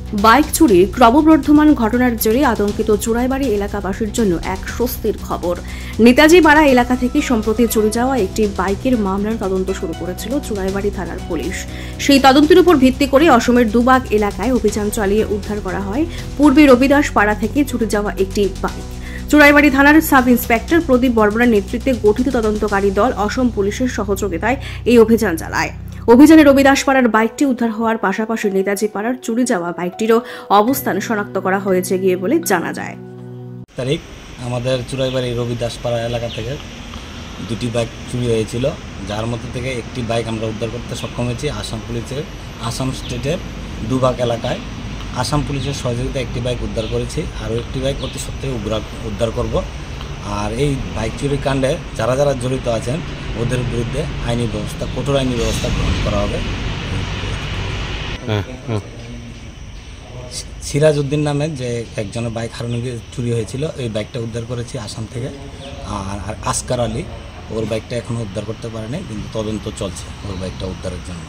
Bike চুরির ক্রমবর্ধমান ঘটনার জেরে আতঙ্কিত চুরাইবাড়ি এলাকাবাসীর জন্য এক স্বস্তির খবর। নেতাজি পাড়া এলাকা থেকে সম্প্রতি চুরি যাওয়া একটি বাইকের মামলার তদন্ত শুরু করেছিল চুরাইবাড়ি থানার পুলিশ। সেই তদন্তের উপর ভিত্তি করে অসমের দুবাগ এলাকায় অভিযান চালিয়ে উদ্ধার করা হয় পূর্বে রবিদাস পাড়া থেকে চুরি যাওয়া একটি বাইক। চুরাইবাড়ি থানার সাব ইন্সপেক্টর প্রদীপ বর্মনের নেতৃত্বে গঠিত তদন্তকারী দল অসম পুলিশের সহযোগিতায় এই অভিযান চালায়। অভিযানে রবিদাস পাড়ার বাইকটি উদ্ধার হওয়ার পাশাপাশি নেতাজি পাড়ার চুরি যাওয়া বাইকটিরও অবস্থান শনাক্ত করা হয়েছে গিয়ে বলে জানা যায়। তারিখ আমাদের চুরাইবাড়ি রবিদাস পাড়া এলাকা থেকে দুটি বাইক চুরি হয়েছিল, যার মধ্যে থেকে একটি বাইক আমরা উদ্ধার করতে সক্ষম হয়েছি আসাম স্টেটের দুবাগ এলাকায়। আসাম পুলিশের সহযোগিতায় একটি বাইক উদ্ধার করেছি, আরও একটি বাইক অতি সত্ত্বেও উদ্ধার করব। আর এই বাইক চুরি কাণ্ডে যারা যারা জড়িত আছেন ওদের বিরুদ্ধে কঠোর আইনি ব্যবস্থা গ্রহণ করা হবে। সিরাজউদ্দিন নামে যে একজনের বাইক হারানো গিয়ে চুরি হয়েছিল, এই বাইকটা উদ্ধার করেছি আসাম থেকে। আর আসকার আলী, ওর বাইকটা এখনও উদ্ধার করতে পারেনি, কিন্তু তদন্ত চলছে ওর বাইকটা উদ্ধারের জন্য।